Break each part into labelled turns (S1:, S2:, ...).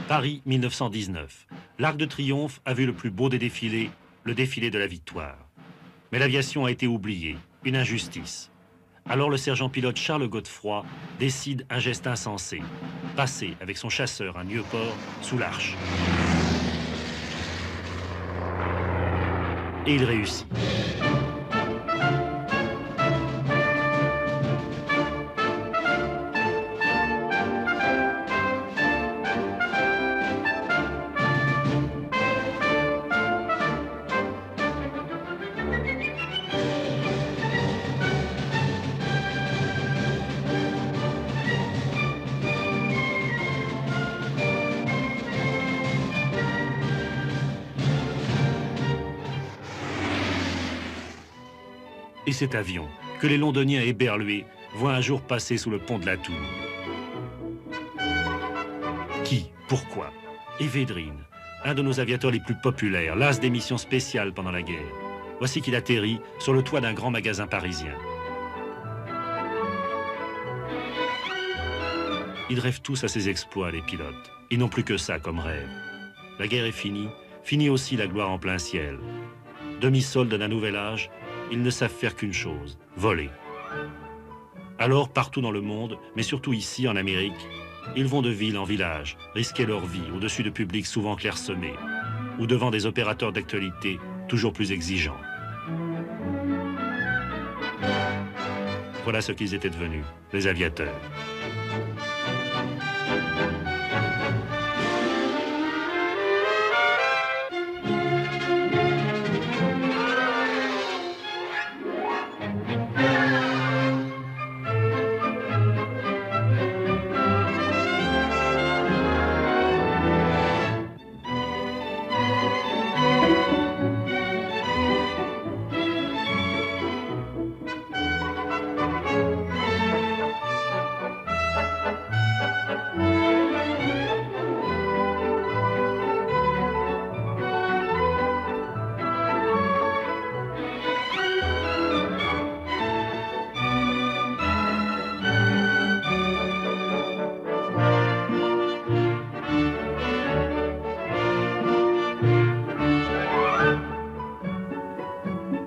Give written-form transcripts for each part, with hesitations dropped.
S1: Paris 1919. L'Arc de Triomphe a vu le plus beau des défilés, le défilé de la victoire. Mais l'aviation a été oubliée, une injustice. Alors le sergent-pilote Charles Godefroy décide un geste insensé, passer avec son chasseur un Nieuport sous l'Arche. Et il réussit. Et cet avion, que les Londoniens éberlués voient un jour passer sous le pont de la Tour. Qui? Pourquoi? Et Védrine, un de nos aviateurs les plus populaires, l'as des missions spéciales pendant la guerre. Voici qu'il atterrit sur le toit d'un grand magasin parisien. Ils rêvent tous à ces exploits, les pilotes. Ils n'ont plus que ça comme rêve. La guerre est finie, finie aussi la gloire en plein ciel. Demi-solde d'un nouvel âge, ils ne savent faire qu'une chose, voler. Alors, partout dans le monde, mais surtout ici, en Amérique, ils vont de ville en village, risquer leur vie au-dessus de publics souvent clairsemés, ou devant des opérateurs d'actualité toujours plus exigeants. Voilà ce qu'ils étaient devenus, les aviateurs.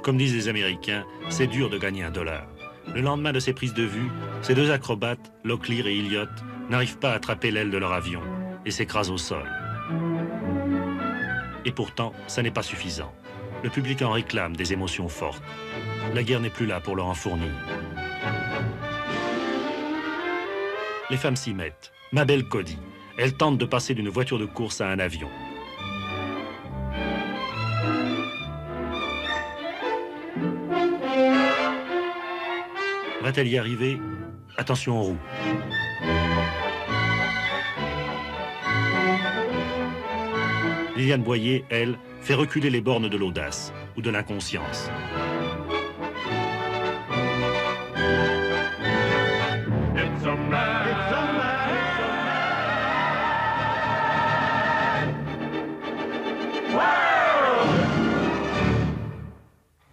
S1: Comme disent les Américains, c'est dur de gagner $1. Le lendemain de ces prises de vue, ces deux acrobates, Locklear et Elliott, n'arrivent pas à attraper l'aile de leur avion et s'écrasent au sol. Et pourtant, ça n'est pas suffisant. Le public en réclame des émotions fortes. La guerre n'est plus là pour leur en fournir. Les femmes s'y mettent. Mabel Cody, elle tente de passer d'une voiture de course à un avion. Va-t-elle y arriver? Attention aux roues. Liliane Boyer, elle, fait reculer les bornes de l'audace ou de l'inconscience.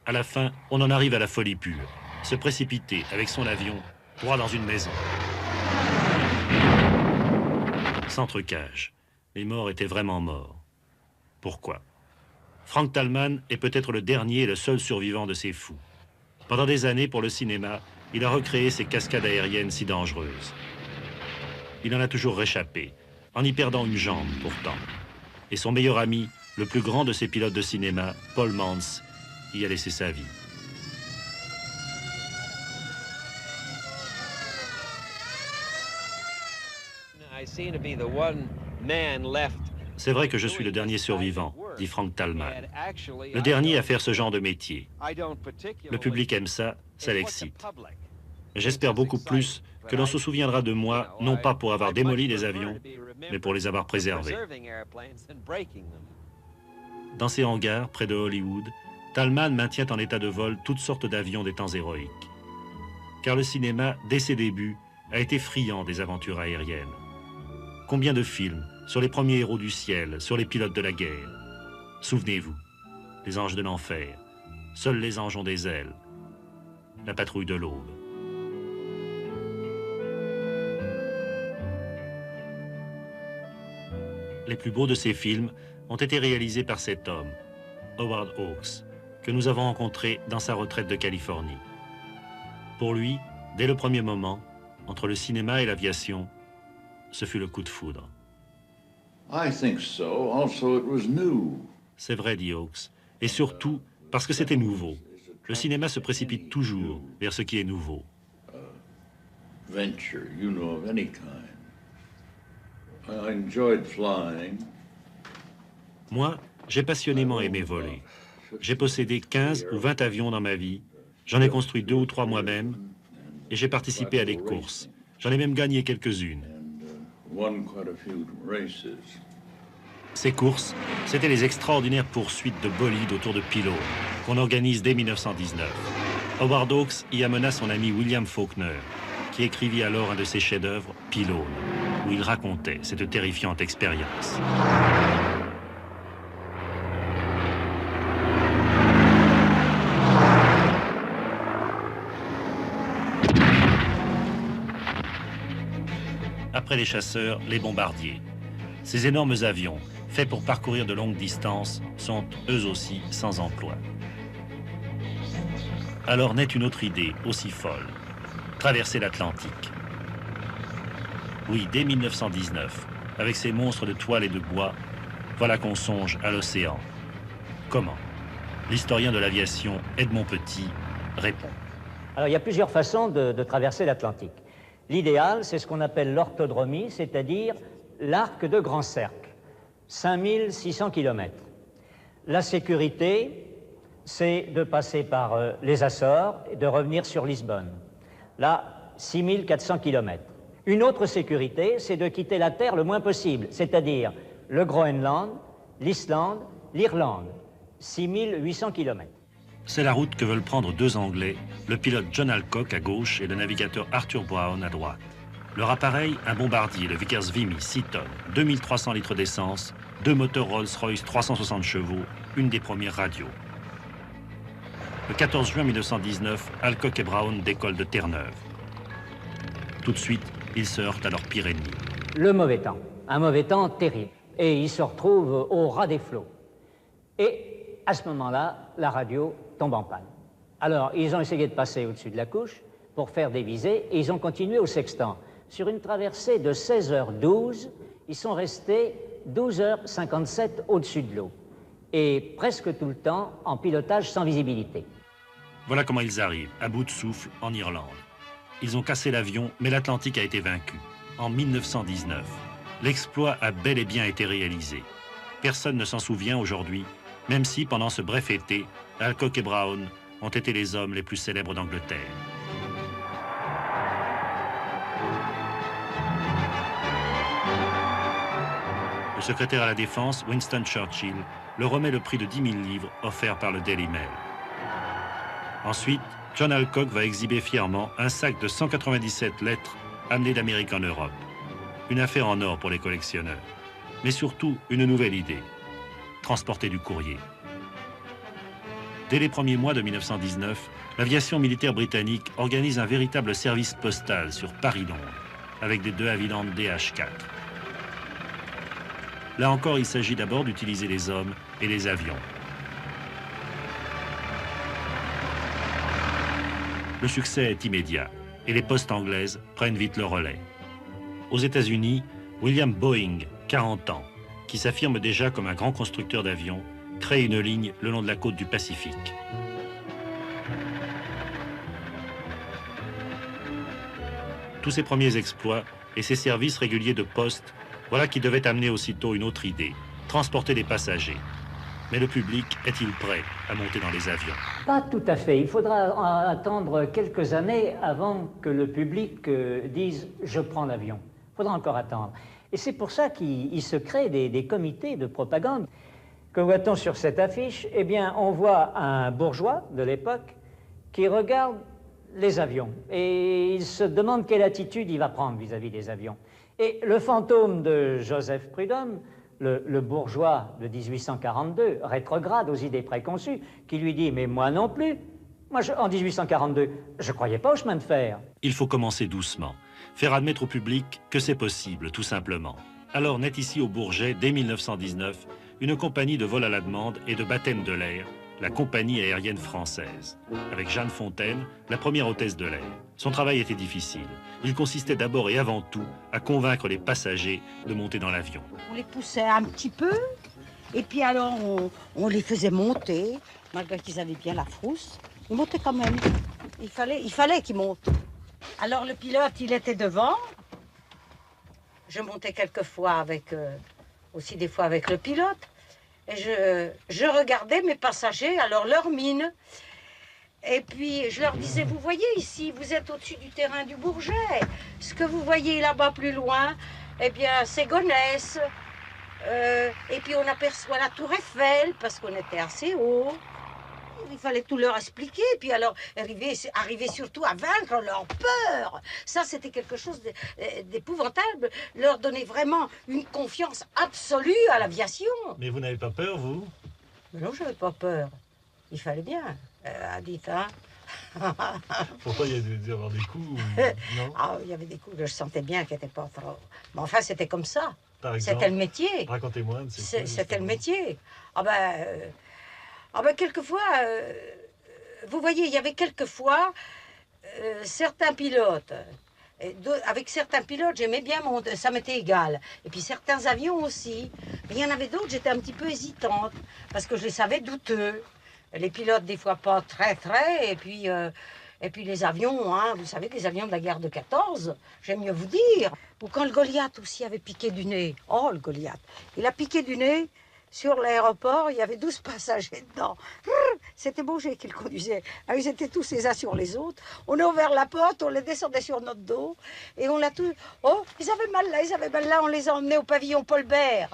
S1: À la fin, on en arrive à la folie pure. Se précipiter avec son avion droit dans une maison. Sans trucage. Les morts étaient vraiment morts. Pourquoi? Frank Thalmann est peut-être le dernier et le seul survivant de ces fous. Pendant des années, pour le cinéma, il a recréé ces cascades aériennes si dangereuses. Il en a toujours réchappé, en y perdant une jambe pourtant. Et son meilleur ami, le plus grand de ses pilotes de cinéma, Paul Mantz, y a laissé sa vie. C'est vrai que je suis le dernier survivant, dit Frank Thalmann. Le dernier à faire ce genre de métier. Le public aime ça, ça l'excite. J'espère beaucoup plus que l'on se souviendra de moi, non pas pour avoir démoli des avions, mais pour les avoir préservés. Dans ses hangars, près de Hollywood, Thalmann maintient en état de vol toutes sortes d'avions des temps héroïques. Car le cinéma, dès ses débuts, a été friand des aventures aériennes. Combien de films sur les premiers héros du ciel, sur les pilotes de la guerre? Souvenez-vous, les anges de l'enfer, seuls les anges ont des ailes, la patrouille de l'aube. Les plus beaux de ses films ont été réalisés par cet homme, Howard Hawks, que nous avons rencontré dans sa retraite de Californie. Pour lui, dès le premier moment, entre le cinéma et l'aviation, ce fut le coup de foudre.
S2: I think so. Also, it was new.
S1: C'est vrai, dit Hawks, et surtout parce que c'était nouveau. Le cinéma se précipite toujours vers ce qui est nouveau.
S2: Venture, you know, of any kind. I enjoyed flying.
S1: Moi, j'ai passionnément aimé voler. J'ai possédé 15 ou 20 avions dans ma vie. J'en ai construit 2 ou 3 moi-même. Et j'ai participé à des courses. J'en ai même gagné quelques-unes.
S2: Won quite a few races.
S1: Ces courses, c'était les extraordinaires poursuites de bolides autour de pylônes qu'on organise dès 1919. Howard Hawks y amena son ami William Faulkner, qui écrivit alors un de ses chefs-d'œuvre, Pylône, où il racontait cette terrifiante expérience. Après les chasseurs, les bombardiers. Ces énormes avions, faits pour parcourir de longues distances, sont eux aussi sans emploi. Alors naît une autre idée, aussi folle, traverser l'Atlantique. Oui, dès 1919, avec ces monstres de toile et de bois, voilà qu'on songe à l'océan. Comment? L'historien de l'aviation, Edmond Petit, répond.
S3: Alors il y a plusieurs façons de traverser l'Atlantique. L'idéal, c'est ce qu'on appelle l'orthodromie, c'est-à-dire l'arc de grand cercle, 5600 km. La sécurité, c'est de passer par les Açores et de revenir sur Lisbonne. Là, 6400 km. Une autre sécurité, c'est de quitter la Terre le moins possible, c'est-à-dire le Groenland, l'Islande, l'Irlande, 6800 km.
S1: C'est la route que veulent prendre 2 Anglais, le pilote John Alcock à gauche et le navigateur Arthur Brown à droite. Leur appareil, un bombardier, le Vickers Vimy 6 tonnes, 2300 litres d'essence, 2 moteurs Rolls-Royce 360 chevaux, une des premières radios. Le 14 juin 1919, Alcock et Brown décollent de Terre-Neuve. Tout de suite, ils se heurtent à leur pire ennemi.
S3: Le mauvais temps, un mauvais temps terrible. Et ils se retrouvent au ras des flots. Et à ce moment-là, la radio tombe en panne. Alors, ils ont essayé de passer au-dessus de la couche pour faire des visées et ils ont continué au sextant. Sur une traversée de 16h12, ils sont restés 12h57 au-dessus de l'eau. Et presque tout le temps en pilotage sans visibilité.
S1: Voilà comment ils arrivent, à bout de souffle, en Irlande. Ils ont cassé l'avion, mais l'Atlantique a été vaincu. En 1919, l'exploit a bel et bien été réalisé. Personne ne s'en souvient aujourd'hui, même si, pendant ce bref été, Alcock et Brown ont été les hommes les plus célèbres d'Angleterre. Le secrétaire à la Défense, Winston Churchill, leur remet le prix de 10 000 livres offert par le Daily Mail. Ensuite, John Alcock va exhiber fièrement un sac de 197 lettres amenées d'Amérique en Europe. Une affaire en or pour les collectionneurs. Mais surtout, une nouvelle idée. Transporter du courrier. Dès les premiers mois de 1919, l'aviation militaire britannique organise un véritable service postal sur Paris-Londres, avec des De Havilland DH4. Là encore, il s'agit d'abord d'utiliser les hommes et les avions. Le succès est immédiat et les postes anglaises prennent vite le relais. Aux États-Unis, William Boeing, 40 ans, qui s'affirme déjà comme un grand constructeur d'avions, crée une ligne le long de la côte du Pacifique. Tous ces premiers exploits et ces services réguliers de poste, voilà qui devait amener aussitôt une autre idée, transporter des passagers. Mais le public est-il prêt à monter dans les avions?
S3: Pas tout à fait. Il faudra attendre quelques années avant que le public dise « je prends l'avion ». Il faudra encore attendre. Et c'est pour ça qu'il se crée des comités de propagande. Que voit-on sur cette affiche? Eh bien, on voit un bourgeois de l'époque qui regarde les avions. Et il se demande quelle attitude il va prendre vis-à-vis des avions. Et le fantôme de Joseph Prudhomme, le bourgeois de 1842, rétrograde aux idées préconçues, qui lui dit « mais moi non plus, moi en 1842, je ne croyais pas au chemin de fer ».
S1: Il faut commencer doucement, faire admettre au public que c'est possible, tout simplement. Alors naît ici au Bourget, dès 1919, une compagnie de vol à la demande et de baptême de l'air, la Compagnie aérienne française, avec Jeanne Fontaine, la première hôtesse de l'air. Son travail était difficile. Il consistait d'abord et avant tout à convaincre les passagers de monter dans l'avion.
S4: On les poussait un petit peu, et puis alors on les faisait monter, malgré qu'ils avaient bien la frousse. Ils montaient quand même. Il fallait qu'ils montent. Alors le pilote, il était devant. Je montais quelquefois avec, aussi des fois avec le pilote. Et je regardais mes passagers, alors leur mine. Et puis je leur disais, vous voyez ici, vous êtes au-dessus du terrain du Bourget. Ce que vous voyez là-bas plus loin, eh bien c'est Gonesse. Et puis on aperçoit la tour Eiffel, parce qu'on était assez haut. Il fallait tout leur expliquer, puis alors arriver surtout à vaincre leur peur. Ça, c'était quelque chose d'épouvantable. Leur donner vraiment une confiance absolue à l'aviation.
S1: Mais vous n'avez pas peur, vous?
S4: Mais non, je n'avais pas peur. Il fallait bien. Dites, hein.
S1: Pourquoi il y a dû avoir des coups non?
S4: Ah, il y avait des coups que je sentais bien qui n'étaient pas trop... Mais enfin, c'était comme ça.
S1: Par exemple,
S4: c'était le métier.
S1: Racontez-moi.
S4: C'était le métier. Quelquefois, vous voyez, il y avait quelquefois certains pilotes. Avec certains pilotes, j'aimais bien ça m'était égal. Et puis certains avions aussi. Mais il y en avait d'autres, j'étais un petit peu hésitante, parce que je les savais douteux. Les pilotes, des fois, pas très, et puis les avions, hein, vous savez que les avions de la guerre de 14, j'aime mieux vous dire. Ou quand le Goliath aussi avait piqué du nez. Oh, le Goliath. Il a piqué du nez. Sur l'aéroport, il y avait 12 passagers dedans. C'était Bourget qui le conduisait. Alors, ils étaient tous les uns sur les autres. On a ouvert la porte, on les descendait sur notre dos. Et on l'a tout... Oh, ils avaient mal là, on les a emmenés au pavillon Paul Bert.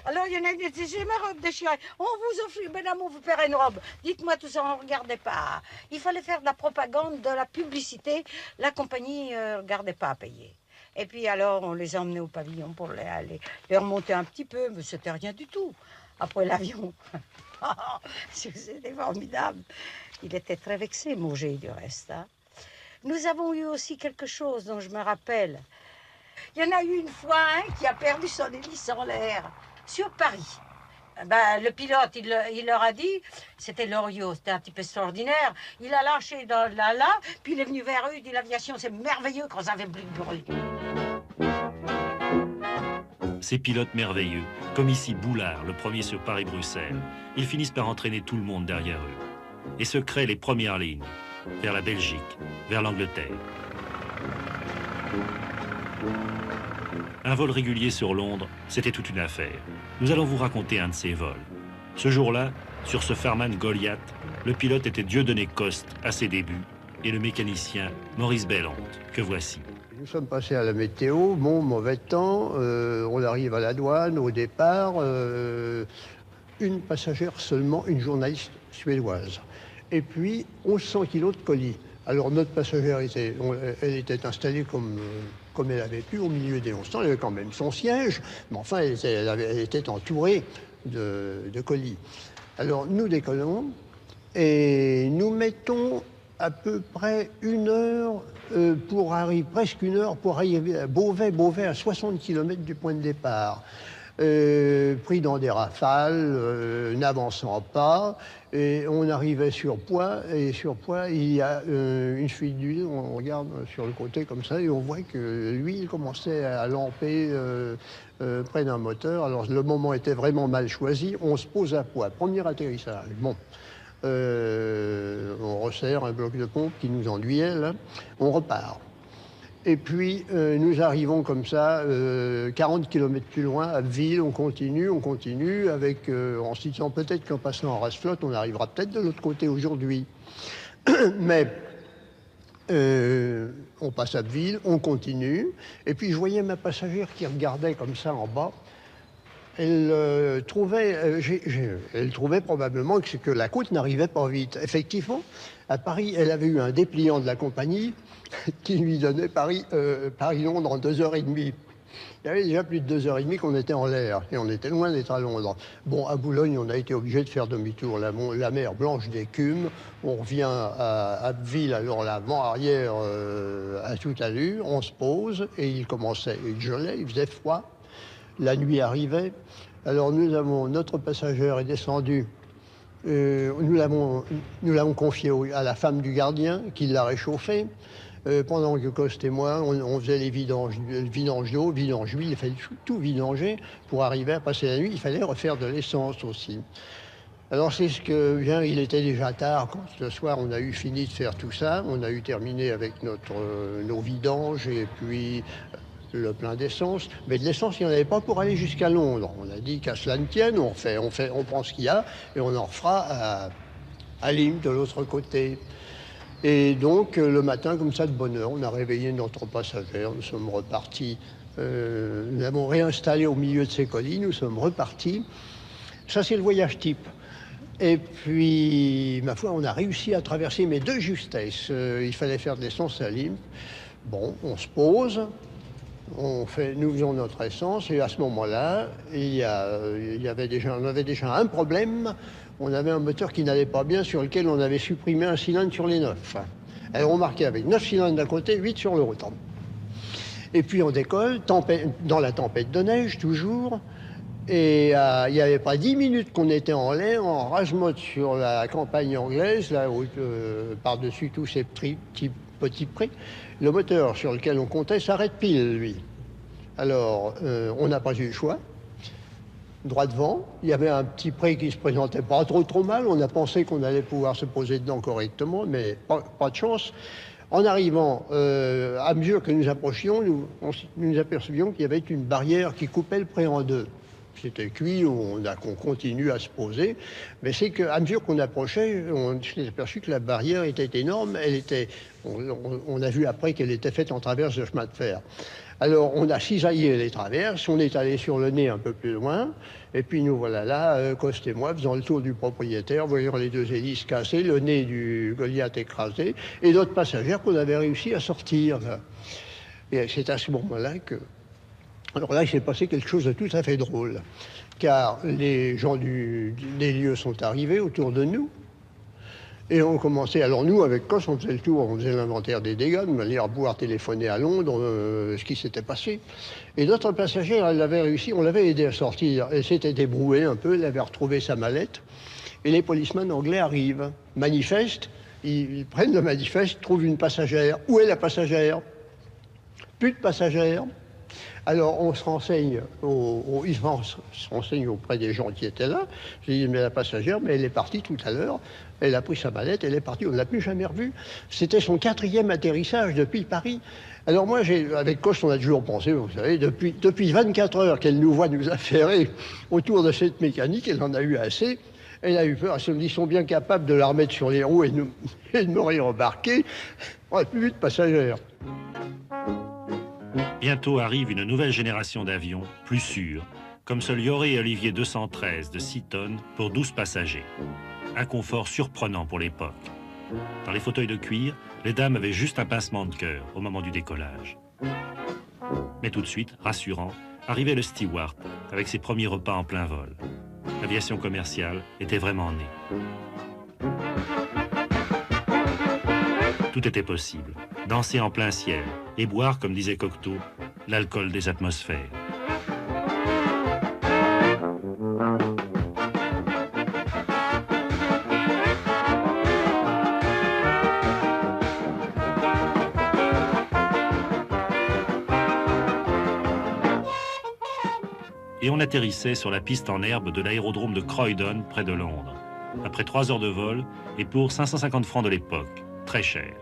S4: Alors, il y en a qui disaient, j'ai ma robe déchirée. On vous offre, madame, on vous paierait une robe. Dites-moi tout ça, on ne regardait pas. Il fallait faire de la propagande, de la publicité. La compagnie ne regardait pas à payer. Et puis alors, on les a emmenés au pavillon pour les remonter un petit peu, mais c'était rien du tout. Après l'avion, c'était formidable. Il était très vexé, Mauger, du reste. Hein. Nous avons eu aussi quelque chose dont je me rappelle. Il y en a eu une fois un qui a perdu son hélice en l'air, sur Paris. Le pilote, il leur a dit, c'était Loriot, c'était un type extraordinaire. Il a lâché là, puis il est venu vers eux, il dit l'aviation c'est merveilleux quand ça fait plus de bruit.
S1: Ces pilotes merveilleux, comme ici Boulard, le premier sur Paris-Bruxelles, ils finissent par entraîner tout le monde derrière eux. Et se créent les premières lignes, vers la Belgique, vers l'Angleterre. Un vol régulier sur Londres, c'était toute une affaire. Nous allons vous raconter un de ces vols. Ce jour-là, sur ce Farman Goliath, le pilote était Dieudonné Coste à ses débuts et le mécanicien Maurice Bellante, que voici.
S5: Nous sommes passés à la météo, bon, mauvais temps, on arrive à la douane, au départ, une passagère seulement, une journaliste suédoise. Et puis, 1100 kilos de colis. Alors, notre passagère, elle était installée comme elle avait pu au milieu des 1100, elle avait quand même son siège, mais enfin, elle était entourée de colis. Alors, nous décollons et nous mettons à peu près presque une heure pour arriver à Beauvais à 60 km du point de départ. Pris dans des rafales, n'avançant pas, et on arrivait sur Poix, et sur Poix, il y a une fuite d'huile, on regarde sur le côté comme ça, et on voit que l'huile commençait à lamper près d'un moteur. Alors le moment était vraiment mal choisi, on se pose à Poix, premier atterrissage. Bon. On resserre un bloc de pompe qui nous ennuyait, là. On repart. Et puis, nous arrivons comme ça, 40 km plus loin, à Abbeville, on continue, en se disant peut-être qu'en passant en race-flotte, on arrivera peut-être de l'autre côté aujourd'hui. Mais on passe à Abbeville, on continue, et puis je voyais ma passagère qui regardait comme ça en bas. Elle trouvait probablement que la côte n'arrivait pas vite. Effectivement, à Paris, elle avait eu un dépliant de la compagnie qui lui donnait Paris-Londres en 2h30. Il y avait déjà plus de 2h30 qu'on était en l'air, et on était loin d'être à Londres. Bon, à Boulogne, on a été obligé de faire demi-tour. La mer blanche d'écume, on revient à Abbeville, alors l'avant-arrière à toute allure, on se pose, et il gelait, il faisait froid. La nuit arrivait. Alors notre passagère est descendu. Nous l'avons confié à la femme du gardien qui l'a réchauffé. Pendant que Coste et moi, on faisait les vidanges d'eau, vidange d'huile, il fallait tout vidanger. Pour arriver à passer la nuit, il fallait refaire de l'essence aussi. Alors c'est ce que vient, il était déjà tard quand le soir on a eu fini de faire tout ça. On a eu terminé avec nos vidanges et puis le plein d'essence. Mais de l'essence, il n'y en avait pas pour aller jusqu'à Londres. On a dit qu'à cela ne tienne, on prend ce qu'il y a et on en refera à Nîmes, de l'autre côté. Et donc, le matin, comme ça, de bonne heure, on a réveillé notre passagère, nous sommes repartis. Nous l'avons réinstallé au milieu de ces collines, nous sommes repartis. Ça, c'est le voyage type. Et puis, ma foi, on a réussi à traverser, mais de justesse. Il fallait faire de l'essence à Nîmes. Bon, on se pose, nous faisons notre essence, et à ce moment-là, on avait déjà un problème. On avait un moteur qui n'allait pas bien, sur lequel on avait supprimé un cylindre sur les 9. Alors on marquait avec 9 cylindres d'un côté, 8 sur l'autre. Et puis on décolle, dans la tempête de neige toujours. Et il n'y avait pas 10 minutes qu'on était en l'air, en rage-mode sur la campagne anglaise, là, par-dessus tous ces petits prés. Le moteur sur lequel on comptait s'arrête pile, lui. Alors, on n'a pas eu le choix. Droit devant, il y avait un petit pré qui se présentait pas trop mal. On a pensé qu'on allait pouvoir se poser dedans correctement, mais pas de chance. En arrivant, à mesure que nous approchions, nous apercevions qu'il y avait une barrière qui coupait le pré en deux. C'était cuit, on continue à se poser, mais c'est qu'à mesure qu'on approchait, on s'est aperçu que la barrière était énorme. On a vu après qu'elle était faite en traverse de chemin de fer. Alors, on a cisaillé les traverses, on est allé sur le nez un peu plus loin, et puis nous voilà là, Coste et moi, faisant le tour du propriétaire, voyant les deux hélices cassées, le nez du Goliath écrasé, et d'autres passagères qu'on avait réussi à sortir. Là. Et c'est à ce moment-là que... Alors là, il s'est passé quelque chose de tout à fait drôle, car les gens des lieux sont arrivés autour de nous, et on commençait, alors nous, avec Coste, on faisait le tour, on faisait l'inventaire des dégâts, de manière à pouvoir téléphoner à Londres ce qui s'était passé. Et d'autres passagers, elle avait réussi, on l'avait aidé à sortir. Elle s'était débrouillée un peu, elle avait retrouvé sa mallette. Et les policemen anglais arrivent, manifestent, ils prennent le manifeste, trouvent une passagère. Où est la passagère? Plus de passagère. Alors on se renseigne, ils se renseignent auprès des gens qui étaient là. J'ai dit, mais la passagère, mais elle est partie tout à l'heure. Elle a pris sa mallette, elle est partie, on ne l'a plus jamais revue. C'était son 4e atterrissage depuis Paris. Alors moi, avec Coste, on a toujours pensé, vous savez, depuis 24 heures qu'elle nous voit nous affairer autour de cette mécanique, elle en a eu assez. Elle a eu peur, elle se dit, ils sont bien capables de la remettre sur les roues et de me rembarquer. On n'a plus de passagères.
S1: Bientôt arrive une nouvelle génération d'avions, plus sûrs, comme ce Lioré et Olivier 213 de 6 tonnes pour 12 passagers. Un confort surprenant pour l'époque. Dans les fauteuils de cuir, les dames avaient juste un pincement de cœur au moment du décollage. Mais tout de suite, rassurant, arrivait le steward avec ses premiers repas en plein vol. L'aviation commerciale était vraiment née. Tout était possible. Danser en plein ciel et boire, comme disait Cocteau, l'alcool des atmosphères. Et on atterrissait sur la piste en herbe de l'aérodrome de Croydon, près de Londres, après 3 heures de vol et pour 550 francs de l'époque, très cher.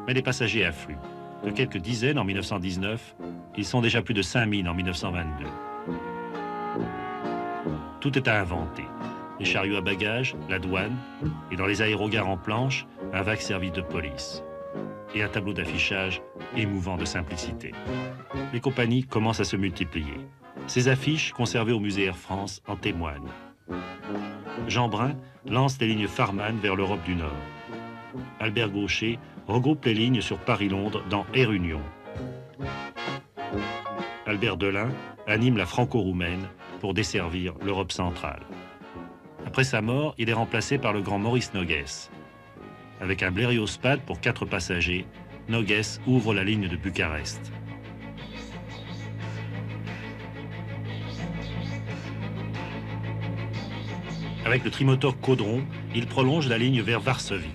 S1: Mais les passagers affluent. De quelques dizaines en 1919, ils sont déjà plus de 5000 en 1922. Tout est à inventer. Les chariots à bagages, la douane, et dans les aérogares en planche, un vague service de police. Et un tableau d'affichage émouvant de simplicité. Les compagnies commencent à se multiplier. Ces affiches, conservées au musée Air France, en témoignent. Jean Brun lance les lignes Farman vers l'Europe du Nord. Albert Gaucher regroupe les lignes sur Paris-Londres dans Air Union. Albert Delin anime la franco-roumaine pour desservir l'Europe centrale. Après sa mort, il est remplacé par le grand Maurice Nogues. Avec un Blériot Spad pour 4 passagers, Nogues ouvre la ligne de Bucarest. Avec le trimoteur Caudron, il prolonge la ligne vers Varsovie.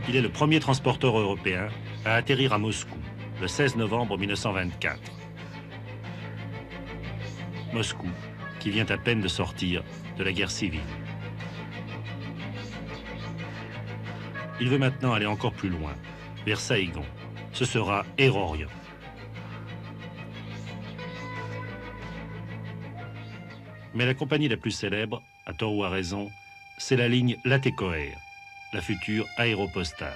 S1: Il est le premier transporteur européen à atterrir à Moscou, le 16 novembre 1924. Moscou, qui vient à peine de sortir de la guerre civile. Il veut maintenant aller encore plus loin, vers Saïgon. Ce sera Air Orient. Mais la compagnie la plus célèbre, à tort ou à raison, c'est la ligne Latécoère, la future aéropostale.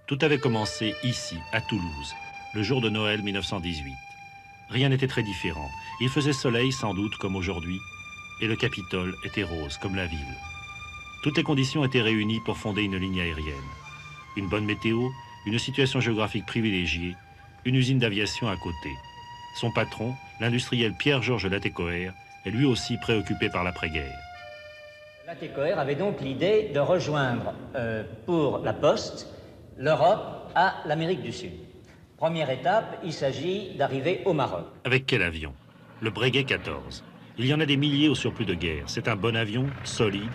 S1: Tout avait commencé ici, à Toulouse, le jour de Noël 1918. Rien n'était très différent. Il faisait soleil, sans doute, comme aujourd'hui, et le Capitole était rose, comme la ville. Toutes les conditions étaient réunies pour fonder une ligne aérienne. Une bonne météo, une situation géographique privilégiée, une usine d'aviation à côté. Son patron, l'industriel Pierre-Georges Latécoère, est lui aussi préoccupé par l'après-guerre.
S3: Latécoère avait donc l'idée de rejoindre pour la poste l'Europe à l'Amérique du Sud. Première étape, il s'agit d'arriver au Maroc.
S1: Avec quel avion? Le Breguet 14. Il y en a des milliers au surplus de guerre. C'est un bon avion, solide,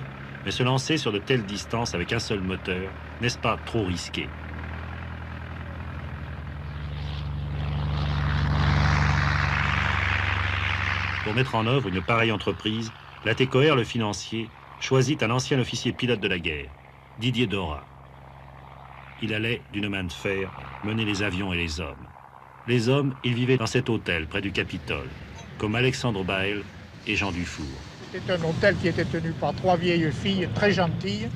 S1: mais se lancer sur de telles distances avec un seul moteur, n'est-ce pas trop risqué? Pour mettre en œuvre une pareille entreprise, Latécoère, le financier, choisit un ancien officier pilote de la guerre, Didier Dora. Il allait, d'une main de fer, mener les avions et les hommes. Les hommes, ils vivaient dans cet hôtel près du Capitole, comme Alexandre Bael et Jean Dufour.
S6: C'était un hôtel qui était tenu par 3 vieilles filles très gentilles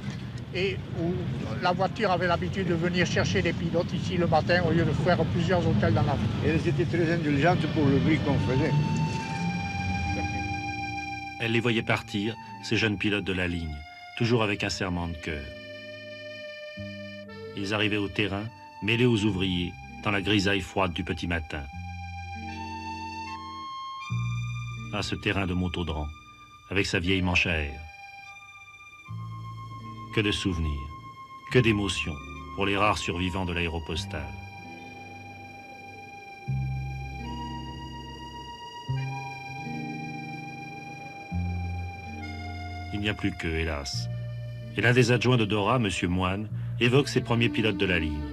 S6: et où la voiture avait l'habitude de venir chercher les pilotes ici le matin au lieu de faire plusieurs hôtels dans la ville.
S7: Elles étaient très indulgentes pour le bruit qu'on faisait.
S1: Elle les voyait partir, ces jeunes pilotes de la ligne, toujours avec un serrement de cœur. Ils arrivaient au terrain, mêlés aux ouvriers, dans la grisaille froide du petit matin. Ah, ce terrain de Montaudran, avec sa vieille manche à air. Que de souvenirs, que d'émotions pour les rares survivants de l'aéropostale. Il n'y a plus qu'eux, hélas. Et l'un des adjoints de Dora, M. Moine, évoque ses premiers pilotes de la ligne.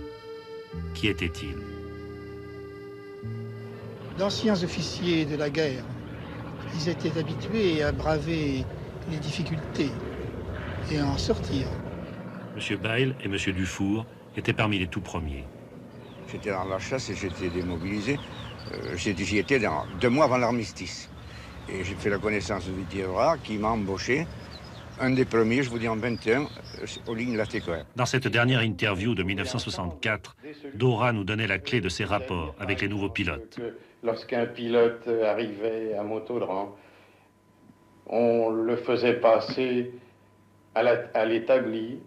S1: Qui étaient-ils?
S6: D'anciens officiers de la guerre, ils étaient habitués à braver les difficultés et à en sortir.
S1: M. Bail et M. Dufour étaient parmi les tout premiers.
S7: J'étais dans la chasse et j'étais démobilisé. J'y étais 2 mois avant l'armistice. Et j'ai fait la connaissance de Didier Dora qui m'a embauché. Un des premiers, je vous dis en 21, aux lignes Latécoère.
S1: Dans cette dernière interview de 1964, Dora nous donnait la clé de ses rapports avec les nouveaux pilotes.
S8: Lorsqu'un pilote arrivait à Montaudran, on le faisait passer à l'établi,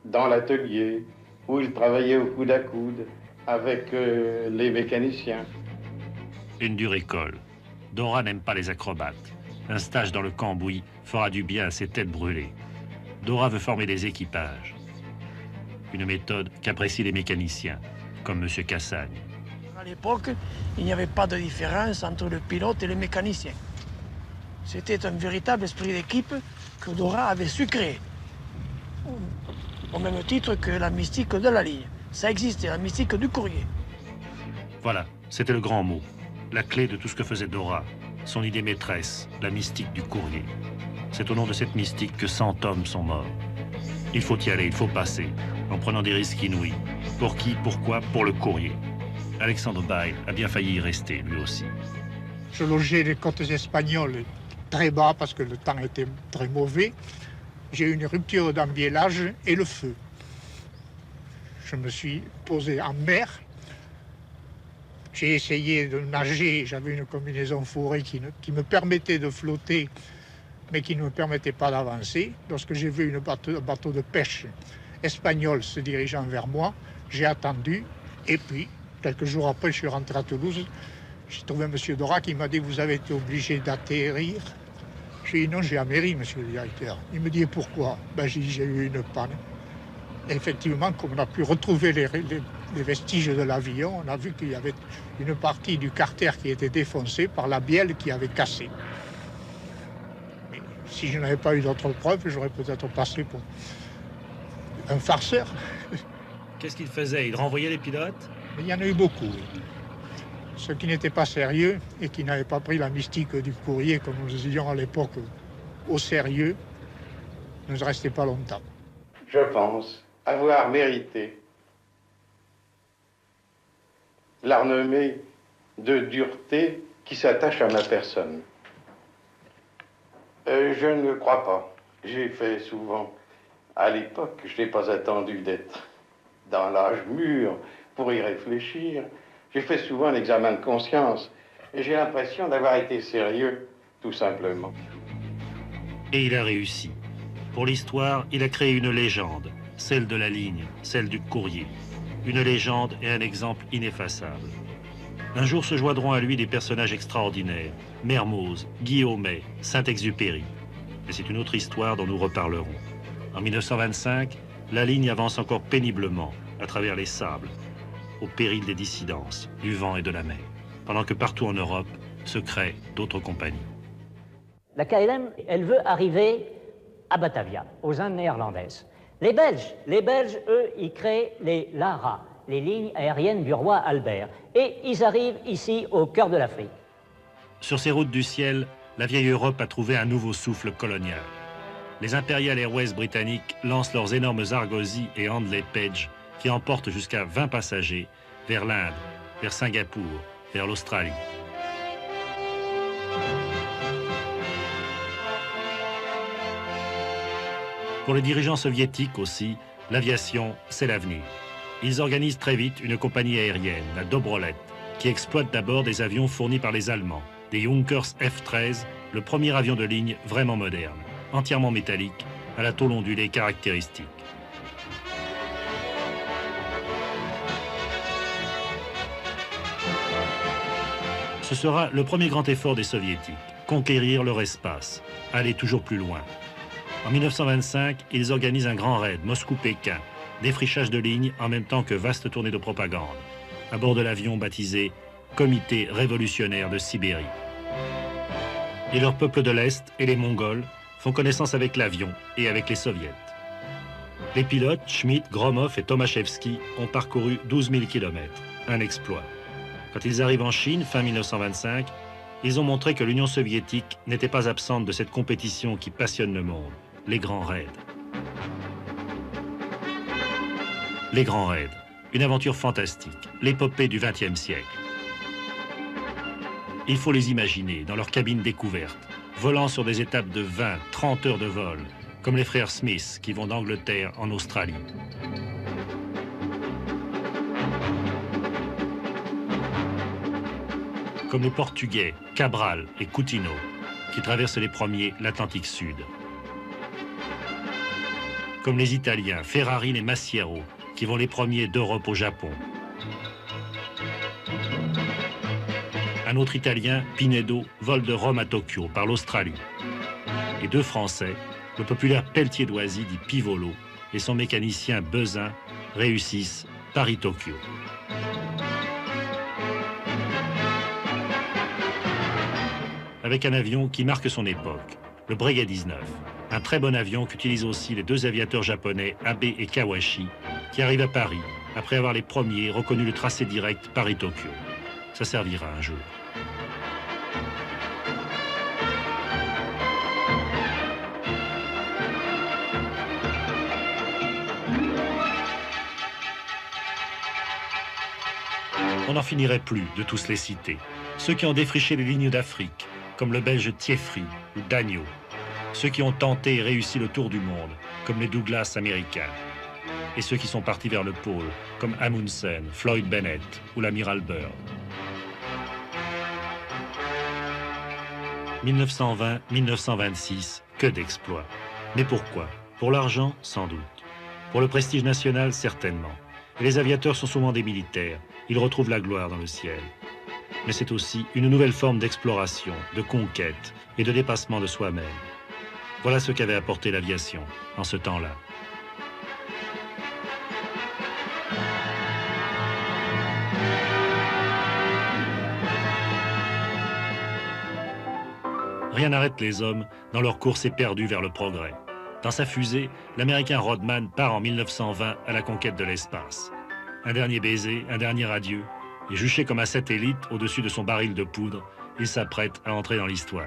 S8: dans l'atelier, où il travaillait au coude à coude avec les mécaniciens.
S1: Une dure école. Dora n'aime pas les acrobates. Un stage dans le cambouis fera du bien à ses têtes brûlées. Dora veut former des équipages. Une méthode qu'apprécient les mécaniciens, comme M. Cassagne.
S9: À l'époque, il n'y avait pas de différence entre le pilote et le mécanicien. C'était un véritable esprit d'équipe que Dora avait su créer. Au même titre que la mystique de la ligne. Ça existait, la mystique du courrier.
S1: Voilà, c'était le grand mot. La clé de tout ce que faisait Dora. Son idée maîtresse, la mystique du courrier. C'est au nom de cette mystique que 100 hommes sont morts. Il faut y aller, il faut passer, en prenant des risques inouïs. Pour qui, pourquoi? Pour le courrier. Alexandre Bail a bien failli y rester, lui aussi.
S6: Je logeais les côtes espagnoles très bas parce que le temps était très mauvais. J'ai eu une rupture d'embiellage et le feu. Je me suis posé en mer. J'ai essayé de nager, j'avais une combinaison fourrée qui me permettait de flotter, mais qui ne me permettait pas d'avancer. Lorsque j'ai vu un bateau de pêche espagnol se dirigeant vers moi, j'ai attendu, et puis, quelques jours après, je suis rentré à Toulouse, j'ai trouvé M. Dora qui m'a dit « Vous avez été obligé d'atterrir ». J'ai dit « Non, j'ai améri, monsieur le directeur ». Il me dit « Et pourquoi ?» J'ai dit « J'ai eu une panne ». Effectivement, comme on a pu retrouver les vestiges de l'avion, on a vu qu'il y avait une partie du carter qui était défoncée par la bielle qui avait cassé. Mais si je n'avais pas eu d'autres preuves, j'aurais peut-être passé pour un farceur.
S1: Qu'est-ce qu'il faisait? Il renvoyait les pilotes?
S6: Mais il y en a eu beaucoup, oui. Ceux qui n'étaient pas sérieux et qui n'avaient pas pris la mystique du courrier, comme nous disions à l'époque, au sérieux, ne restaient pas longtemps.
S8: Je pense avoir mérité la renommée de dureté qui s'attache à ma personne. Je ne crois pas. J'ai fait souvent, à l'époque, je n'ai pas attendu d'être dans l'âge mûr pour y réfléchir. J'ai fait souvent un examen de conscience et j'ai l'impression d'avoir été sérieux, tout simplement.
S1: Et il a réussi. Pour l'histoire, il a créé une légende, celle de la ligne, celle du courrier. Une légende et un exemple ineffaçable. Un jour se joindront à lui des personnages extraordinaires, Mermoz, Guillaumet, Saint-Exupéry. Mais c'est une autre histoire dont nous reparlerons. En 1925, la ligne avance encore péniblement, à travers les sables, au péril des dissidences, du vent et de la mer, pendant que partout en Europe se créent d'autres compagnies.
S3: La KLM, elle veut arriver à Batavia, aux Indes néerlandaises. Les Belges, eux, ils créent les LARA, les lignes aériennes du roi Albert. Et ils arrivent ici, au cœur de l'Afrique.
S1: Sur ces routes du ciel, la vieille Europe a trouvé un nouveau souffle colonial. Les Imperial Airways britanniques lancent leurs énormes Argosy et Handley Page qui emportent jusqu'à 20 passagers vers l'Inde, vers Singapour, vers l'Australie. Pour les dirigeants soviétiques aussi, l'aviation, c'est l'avenir. Ils organisent très vite une compagnie aérienne, la Dobrolet, qui exploite d'abord des avions fournis par les Allemands, des Junkers F-13, le premier avion de ligne vraiment moderne, entièrement métallique, à la tôle ondulée caractéristique. Ce sera le premier grand effort des Soviétiques, conquérir leur espace, aller toujours plus loin. En 1925, ils organisent un grand raid Moscou-Pékin, défrichage de lignes en même temps que vaste tournée de propagande, à bord de l'avion baptisé Comité révolutionnaire de Sibérie. Et leurs peuples de l'Est et les Mongols font connaissance avec l'avion et avec les Soviets. Les pilotes, Schmidt, Gromov et Tomaszewski, ont parcouru 12 000 km, un exploit. Quand ils arrivent en Chine, fin 1925, ils ont montré que l'Union soviétique n'était pas absente de cette compétition qui passionne le monde, les grands raids. Les grands raids, une aventure fantastique, l'épopée du XXe siècle. Il faut les imaginer dans leur cabine découverte, volant sur des étapes de 20, 30 heures de vol, comme les frères Smith qui vont d'Angleterre en Australie. Comme les Portugais Cabral et Coutinho, qui traversent les premiers l'Atlantique Sud. Comme les Italiens Ferrari et Massiero, qui vont les premiers d'Europe au Japon. Un autre Italien, Pinedo, vole de Rome à Tokyo par l'Australie. Et deux Français, le populaire Pelletier d'Oisy dit Pivolo et son mécanicien Bezin, réussissent Paris-Tokyo. Avec un avion qui marque son époque, le Breguet 19. Un très bon avion qu'utilisent aussi les deux aviateurs japonais Abe et Kawashi, qui arrivent à Paris après avoir les premiers reconnu le tracé direct Paris-Tokyo. Ça servira un jour. On n'en finirait plus de tous les citer. Ceux qui ont défriché les lignes d'Afrique, comme le Belge Thieffry ou Dagneau. Ceux qui ont tenté et réussi le tour du monde, comme les Douglas américains. Et ceux qui sont partis vers le pôle, comme Amundsen, Floyd Bennett ou l'amiral Byrd. 1920-1926, que d'exploits. Mais pourquoi? Pour l'argent, sans doute. Pour le prestige national, certainement. Et les aviateurs sont souvent des militaires. Ils retrouvent la gloire dans le ciel. Mais c'est aussi une nouvelle forme d'exploration, de conquête et de dépassement de soi-même. Voilà ce qu'avait apporté l'aviation en ce temps-là. rien n'arrête les hommes dans leur course éperdue vers le progrès. Dans sa fusée, l'Américain Rodman part en 1920 à la conquête de l'espace. Un dernier baiser, un dernier adieu, et juché comme un satellite au-dessus de son baril de poudre, il s'apprête à entrer dans l'histoire.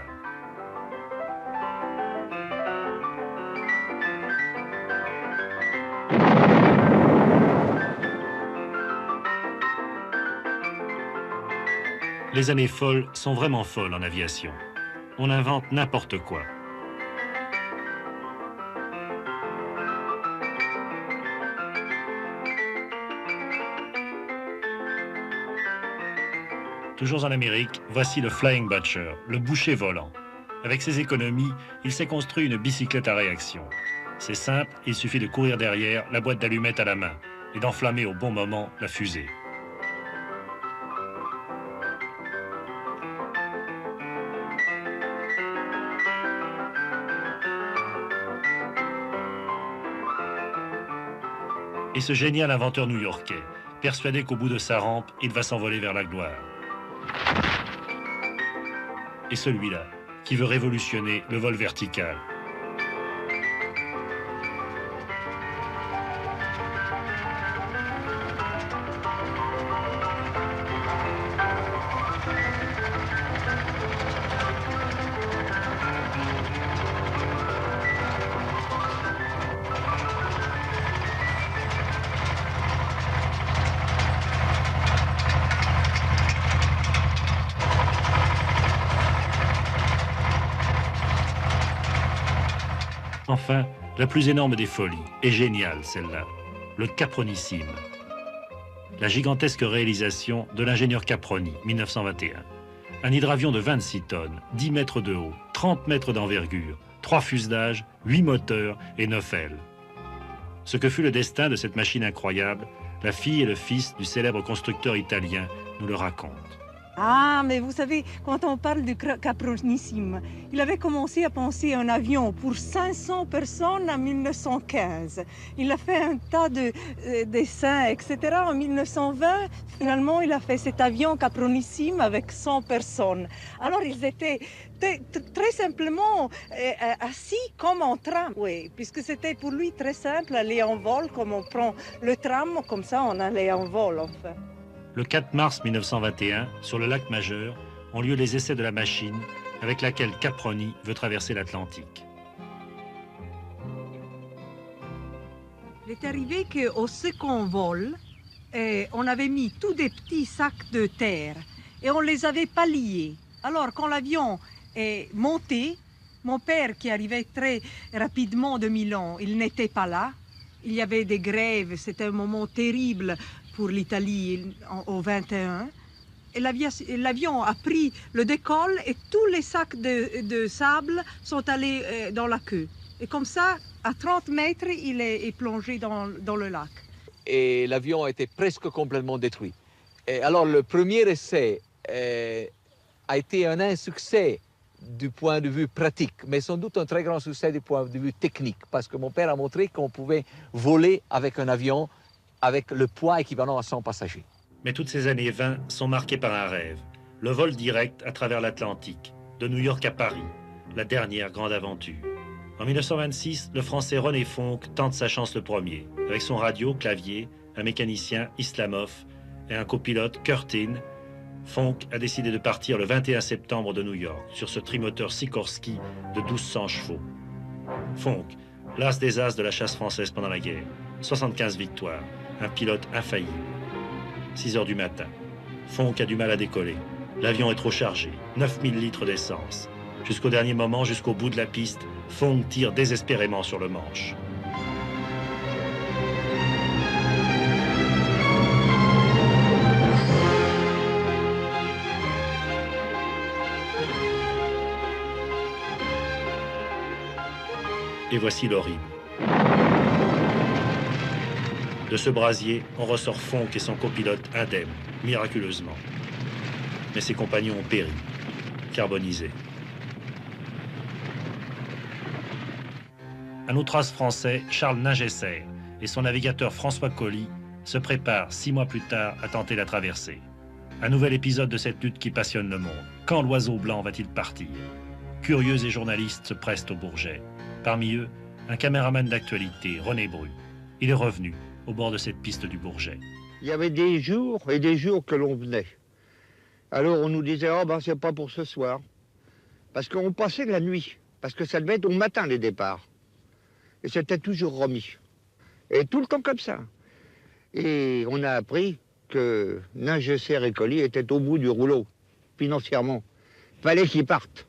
S1: Les années folles sont vraiment folles en aviation. On invente n'importe quoi. Toujours en Amérique, voici le Flying Butcher, le boucher volant. Avec ses économies, il s'est construit une bicyclette à réaction. C'est simple, il suffit de courir derrière, la boîte d'allumettes à la main, et d'enflammer au bon moment la fusée. Et ce génial inventeur new-yorkais, persuadé qu'au bout de sa rampe, il va s'envoler vers la gloire. Et celui-là, qui veut révolutionner le vol vertical. Enfin, la plus énorme des folies, et géniale celle-là, le Capronissime. La gigantesque réalisation de l'ingénieur Caproni, 1921. Un hydravion de 26 tonnes, 10 mètres de haut, 30 mètres d'envergure, 3 fuselages, 8 moteurs et 9 ailes. Ce que fut le destin de cette machine incroyable, la fille et le fils du célèbre constructeur italien nous le racontent.
S10: Ah, mais vous savez, quand on parle du Capronissime, il avait commencé à penser un avion pour 500 personnes en 1915. Il a fait un tas de dessins, etc. En 1920, finalement, il a fait cet avion Capronissime avec 100 personnes. Alors, ils étaient très simplement assis comme en tram, oui, puisque c'était pour lui très simple, aller en vol, comme on prend le tram, comme ça on allait en vol, enfin.
S1: Le 4 mars 1921, sur le lac Majeur, ont lieu les essais de la machine avec laquelle Caproni veut traverser l'Atlantique.
S10: Il est arrivé qu'au second vol, on avait mis tous des petits sacs de terre et on les avait pas liés. Alors quand l'avion est monté, mon père qui arrivait très rapidement de Milan, il n'était pas là. Il y avait des grèves, c'était un moment terrible pour l'Italie au 21. Et l'avion a pris le décolle et tous les sacs de sable sont allés dans la queue. Et comme ça, à 30 mètres, il est plongé dans le lac.
S11: Et l'avion a été presque complètement détruit. Et alors le premier essai a été un insuccès du point de vue pratique, mais sans doute un très grand succès du point de vue technique, parce que mon père a montré qu'on pouvait voler avec un avion avec le poids équivalent à 100 passagers.
S1: Mais toutes ces années 20 sont marquées par un rêve, le vol direct à travers l'Atlantique, de New York à Paris, la dernière grande aventure. En 1926, le Français René Fonck tente sa chance le premier, avec son radio, clavier, un mécanicien, Islamov, et un copilote, Curtin. Fonck a décidé de partir le 21 septembre de New York, sur ce trimoteur Sikorsky de 1200 chevaux. Fonck, l'as des as de la chasse française pendant la guerre, 75 victoires, un pilote infaillible. 6 heures du matin. Fonck a du mal à décoller. L'avion est trop chargé, 9000 litres d'essence. Jusqu'au dernier moment, jusqu'au bout de la piste, Fonck tire désespérément sur le manche. Et voici l'horrible. De ce brasier, on ressort Fonck et son copilote indemnes, miraculeusement. Mais ses compagnons ont péri, carbonisés. Un autre as français, Charles Ningesser, et son navigateur François Colly se préparent 6 mois plus tard à tenter la traversée. Un nouvel épisode de cette lutte qui passionne le monde. Quand l'oiseau blanc va-t-il partir ? Curieux et journalistes se pressent au Bourget. Parmi eux, un caméraman d'actualité, René Bru. Il est revenu au bord de cette piste du Bourget.
S7: Il y avait des jours et des jours que l'on venait. Alors on nous disait, oh ben c'est pas pour ce soir. Parce qu'on passait la nuit. Parce que ça devait être au matin les départs. Et c'était toujours remis. Et tout le temps comme ça. Et on a appris que Ningesser et Colly étaient au bout du rouleau, financièrement. Fallait qu'ils partent.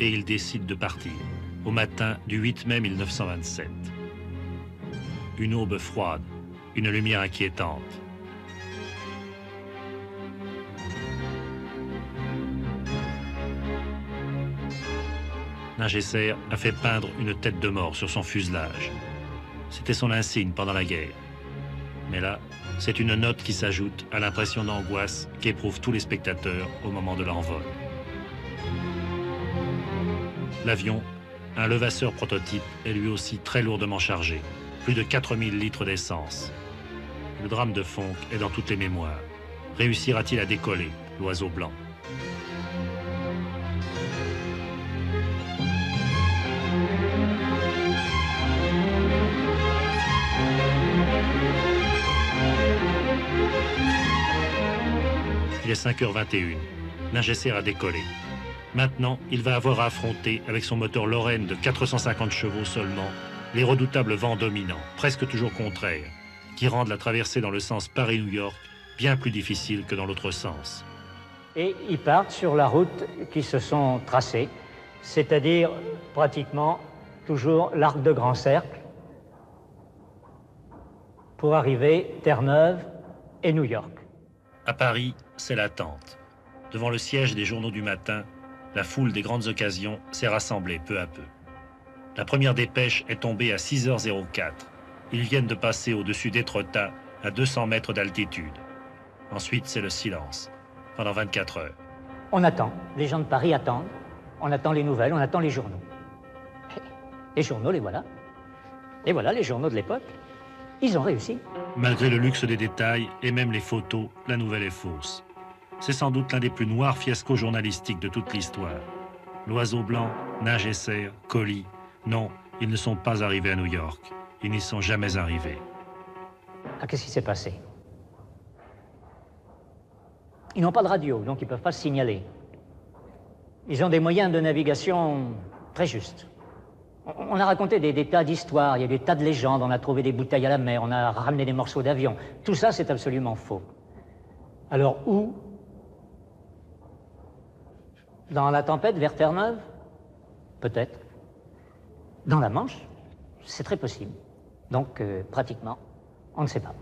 S1: Et il décide de partir, au matin du 8 mai 1927. Une aube froide, une lumière inquiétante. Ningesser a fait peindre une tête de mort sur son fuselage. C'était son insigne pendant la guerre. Mais là, c'est une note qui s'ajoute à l'impression d'angoisse qu'éprouvent tous les spectateurs au moment de l'envol. L'avion, un levasseur prototype, est lui aussi très lourdement chargé. Plus de 4000 litres d'essence. Le drame de Fonck est dans toutes les mémoires. Réussira-t-il à décoller, l'oiseau blanc? Il est 5h21. Ningesser a décollé. Maintenant, il va avoir à affronter, avec son moteur Lorraine de 450 chevaux seulement, les redoutables vents dominants, presque toujours contraires, qui rendent la traversée dans le sens Paris-New York bien plus difficile que dans l'autre sens.
S3: Et ils partent sur la route qui se sont tracées, c'est-à-dire pratiquement toujours l'arc de Grand Cercle, pour arriver Terre-Neuve et New York.
S1: À Paris, c'est l'attente. Devant le siège des journaux du matin, la foule des grandes occasions s'est rassemblée peu à peu. La première dépêche est tombée à 6h04. Ils viennent de passer au-dessus d'Étretat à 200 mètres d'altitude. Ensuite, c'est le silence, pendant 24 heures.
S3: On attend, les gens de Paris attendent. On attend les nouvelles, on attend les journaux. Les journaux, les voilà. Et voilà les journaux de l'époque. Ils ont réussi.
S1: Malgré le luxe des détails et même les photos, la nouvelle est fausse. C'est sans doute l'un des plus noirs fiascos journalistiques de toute l'histoire. L'oiseau blanc, Ningesser, Colly, non, ils ne sont pas arrivés à New York. Ils n'y sont jamais arrivés.
S3: Ah, qu'est-ce qui s'est passé? Ils n'ont pas de radio, donc ils ne peuvent pas se signaler. Ils ont des moyens de navigation très justes. On a raconté des tas d'histoires, il y a des tas de légendes, on a trouvé des bouteilles à la mer, on a ramené des morceaux d'avion. Tout ça, c'est absolument faux. Alors, où? Dans la tempête vers Terre-Neuve? Peut-être. Dans la Manche? C'est très possible. Donc, pratiquement, on ne sait pas.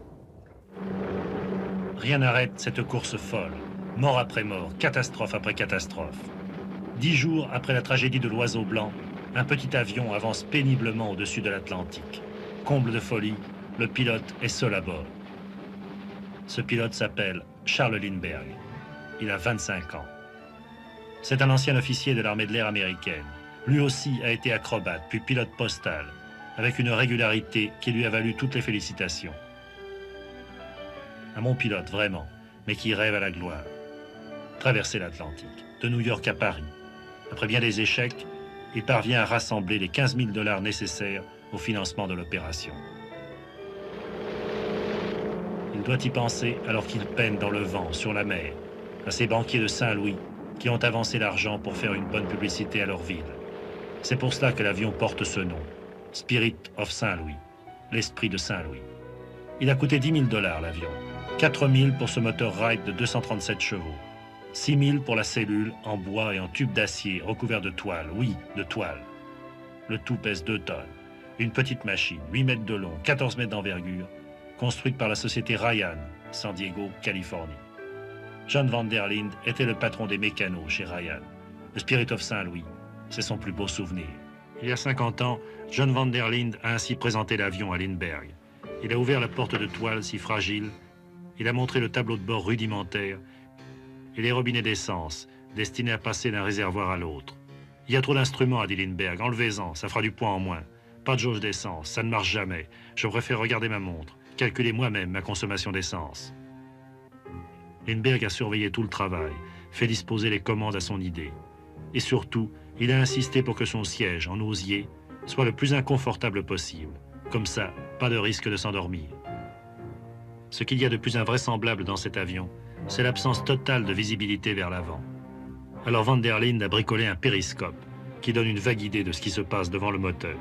S1: Rien n'arrête cette course folle. Mort après mort, catastrophe après catastrophe. 10 jours après la tragédie de l'oiseau blanc, un petit avion avance péniblement au-dessus de l'Atlantique. Comble de folie, le pilote est seul à bord. Ce pilote s'appelle Charles Lindbergh. Il a 25 ans. C'est un ancien officier de l'armée de l'air américaine. Lui aussi a été acrobate, puis pilote postal, avec une régularité qui lui a valu toutes les félicitations. Un bon pilote, vraiment, mais qui rêve à la gloire. Traverser l'Atlantique, de New York à Paris. Après bien des échecs, il parvient à rassembler les 15 000 $ nécessaires au financement de l'opération. Il doit y penser alors qu'il peine dans le vent, sur la mer, à ces banquiers de Saint-Louis qui ont avancé l'argent pour faire une bonne publicité à leur ville. C'est pour cela que l'avion porte ce nom, Spirit of Saint-Louis, l'esprit de Saint-Louis. Il a coûté 10 000 $ l'avion, 4 000 pour ce moteur Wright de 237 chevaux, 6 000 pour la cellule en bois et en tube d'acier recouvert de toile, oui, de toile. Le tout pèse 2 tonnes. Une petite machine, 8 mètres de long, 14 mètres d'envergure, construite par la société Ryan, San Diego, Californie. John Van der Linde était le patron des mécanos chez Ryan. Le Spirit of Saint-Louis, c'est son plus beau souvenir. Il y a 50 ans, John Van der Linde a ainsi présenté l'avion à Lindbergh. Il a ouvert la porte de toile si fragile, il a montré le tableau de bord rudimentaire et les robinets d'essence destinés à passer d'un réservoir à l'autre. Il y a trop d'instruments, a dit Lindbergh, enlevez-en, ça fera du poids en moins. Pas de jauge d'essence, ça ne marche jamais. Je préfère regarder ma montre, calculer moi-même ma consommation d'essence. Lindbergh a surveillé tout le travail, fait disposer les commandes à son idée. Et surtout, il a insisté pour que son siège, en osier, soit le plus inconfortable possible. Comme ça, pas de risque de s'endormir. Ce qu'il y a de plus invraisemblable dans cet avion, c'est l'absence totale de visibilité vers l'avant. Alors Van der Linde a bricolé un périscope qui donne une vague idée de ce qui se passe devant le moteur.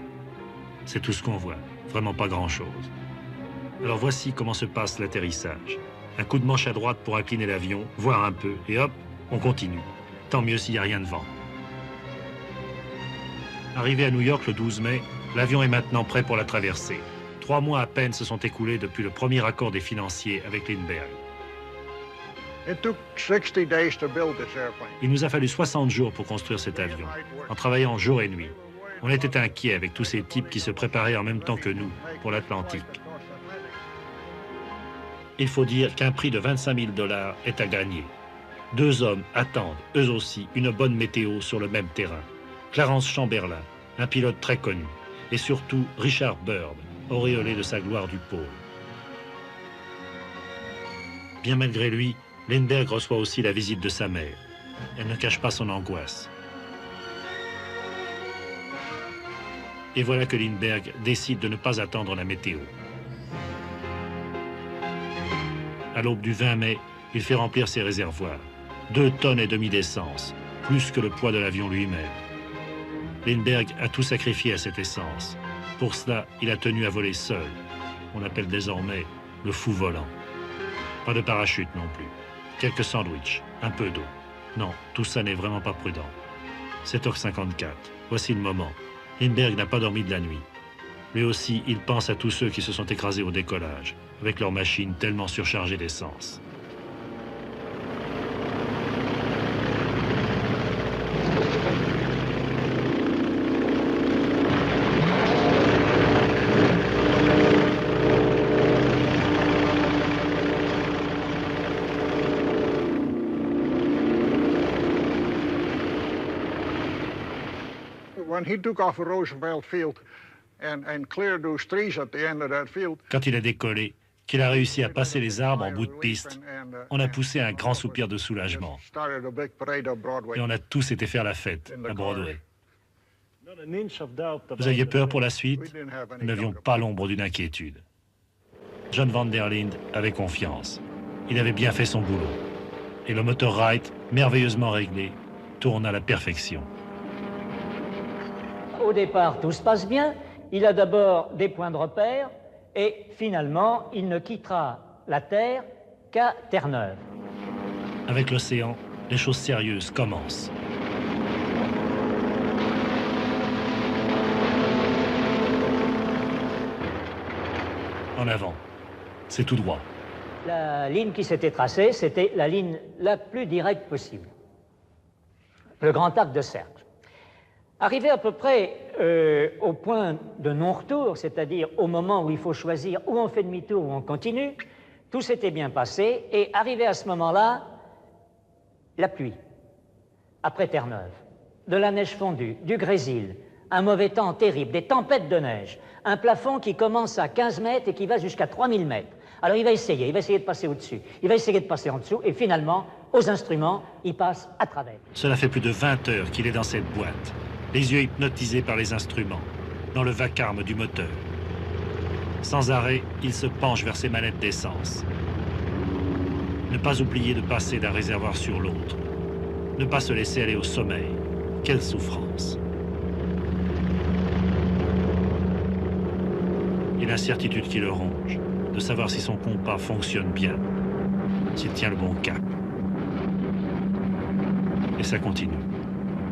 S1: C'est tout ce qu'on voit, vraiment pas grand-chose. Alors voici comment se passe l'atterrissage. Un coup de manche à droite pour incliner l'avion, voir un peu, et hop, on continue. Tant mieux s'il n'y a rien de vent. Arrivé à New York le 12 mai, l'avion est maintenant prêt pour la traversée. 3 mois à peine se sont écoulés depuis le premier accord des financiers avec Lindbergh. Il nous a fallu 60 jours pour construire cet avion, en travaillant jour et nuit. On était inquiets avec tous ces types qui se préparaient en même temps que nous pour l'Atlantique. Il faut dire qu'un prix de 25 000 $ est à gagner. 2 hommes attendent, eux aussi, une bonne météo sur le même terrain. Clarence Chamberlain, un pilote très connu, et surtout Richard Byrd, auréolé de sa gloire du pôle. Bien malgré lui, Lindbergh reçoit aussi la visite de sa mère. Elle ne cache pas son angoisse. Et voilà que Lindbergh décide de ne pas attendre la météo. À l'aube du 20 mai, il fait remplir ses réservoirs. 2,5 tonnes d'essence, plus que le poids de l'avion lui-même. Lindbergh a tout sacrifié à cette essence. Pour cela, il a tenu à voler seul. On l'appelle désormais le fou volant. Pas de parachute non plus. Quelques sandwichs, un peu d'eau. Non, tout ça n'est vraiment pas prudent. 7h54, voici le moment. Lindbergh n'a pas dormi de la nuit. Lui aussi, il pense à tous ceux qui se sont écrasés au décollage, avec leurs machines tellement surchargées d'essence. Quand il a décollé, qu'il a réussi à passer les arbres en bout de piste, on a poussé un grand soupir de soulagement. Et on a tous été faire la fête à Broadway. Vous aviez peur pour la suite? Nous n'avions pas l'ombre d'une inquiétude. John Van der Linde avait confiance. Il avait bien fait son boulot. Et le moteur Wright, merveilleusement réglé, tourne à la perfection.
S3: Au départ, tout se passe bien. Il a d'abord des points de repère et finalement, il ne quittera la Terre qu'à Terre-Neuve.
S1: Avec l'océan, les choses sérieuses commencent. En avant, c'est tout droit.
S3: La ligne qui s'était tracée, c'était la ligne la plus directe possible. Le grand arc de cercle. Arrivé à peu près au point de non-retour, c'est-à-dire au moment où il faut choisir où on fait demi-tour ou on continue, tout s'était bien passé et arrivé à ce moment-là, la pluie, après Terre-Neuve, de la neige fondue, du grésil, un mauvais temps terrible, des tempêtes de neige, un plafond qui commence à 15 mètres et qui va jusqu'à 3000 mètres. Alors il va essayer de passer au-dessus, il va essayer de passer en dessous et finalement, aux instruments, il passe à travers.
S1: Cela fait plus de 20 heures qu'il est dans cette boîte. Les yeux hypnotisés par les instruments, dans le vacarme du moteur. Sans arrêt, il se penche vers ses manettes d'essence. Ne pas oublier de passer d'un réservoir sur l'autre. Ne pas se laisser aller au sommeil. Quelle souffrance! Et l'incertitude qui le ronge, de savoir si son compas fonctionne bien, s'il tient le bon cap. Et ça continue.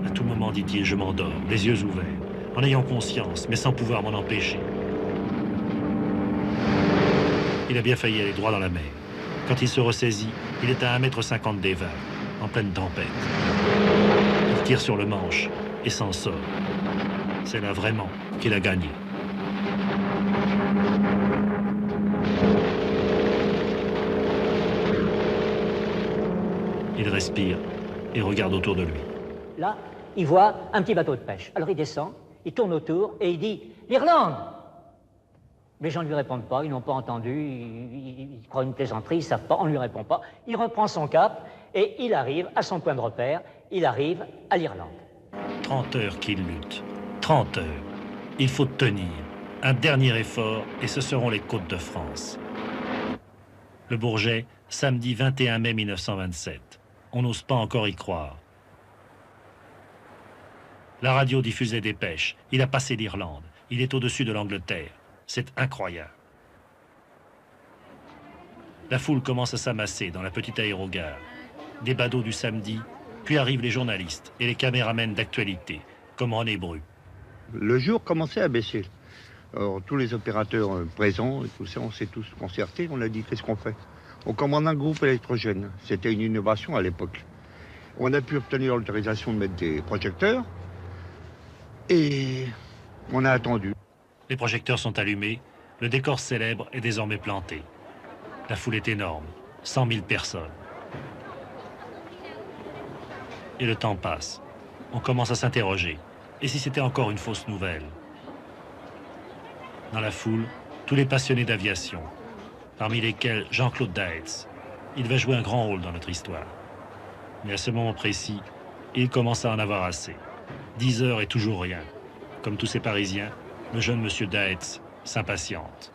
S1: À tout moment, dit-il, je m'endors, les yeux ouverts, en ayant conscience, mais sans pouvoir m'en empêcher. Il a bien failli aller droit dans la mer. Quand il se ressaisit, il est à 1,50 m des vagues, en pleine tempête. Il tire sur le manche et s'en sort. C'est là vraiment qu'il a gagné. Il respire et regarde autour de lui.
S3: Là, il voit un petit bateau de pêche. Alors il descend, il tourne autour et il dit « L'Irlande !» Les gens ne lui répondent pas, ils n'ont pas entendu, ils croient une plaisanterie, ils ne savent pas, on ne lui répond pas. Il reprend son cap et il arrive à son point de repère, il arrive à l'Irlande.
S1: 30 heures qu'ils luttent. 30 heures. Il faut tenir. Un dernier effort et ce seront les côtes de France. Le Bourget, samedi 21 mai 1927. On n'ose pas encore y croire. La radio diffuse les dépêches. Il a passé l'Irlande. Il est au-dessus de l'Angleterre. C'est incroyable. La foule commence à s'amasser dans la petite aérogare. Des badauds du samedi, puis arrivent les journalistes et les caméramens d'actualité, comme René Bru.
S7: Le jour commençait à baisser. Alors, tous les opérateurs présents, et tout ça, on s'est tous concertés. On a dit, qu'est-ce qu'on fait? On commande un groupe électrogène. C'était une innovation à l'époque. On a pu obtenir l'autorisation de mettre des projecteurs. Et on a attendu.
S1: Les projecteurs sont allumés. Le décor célèbre est désormais planté. La foule est énorme. 100 000 personnes. Et le temps passe. On commence à s'interroger. Et si c'était encore une fausse nouvelle? Dans la foule, tous les passionnés d'aviation, parmi lesquels Jean-Claude Daetz. Il va jouer un grand rôle dans notre histoire. Mais à ce moment précis, il commence à en avoir assez. 10 heures et toujours rien. Comme tous ces Parisiens, le jeune monsieur Daetz s'impatiente.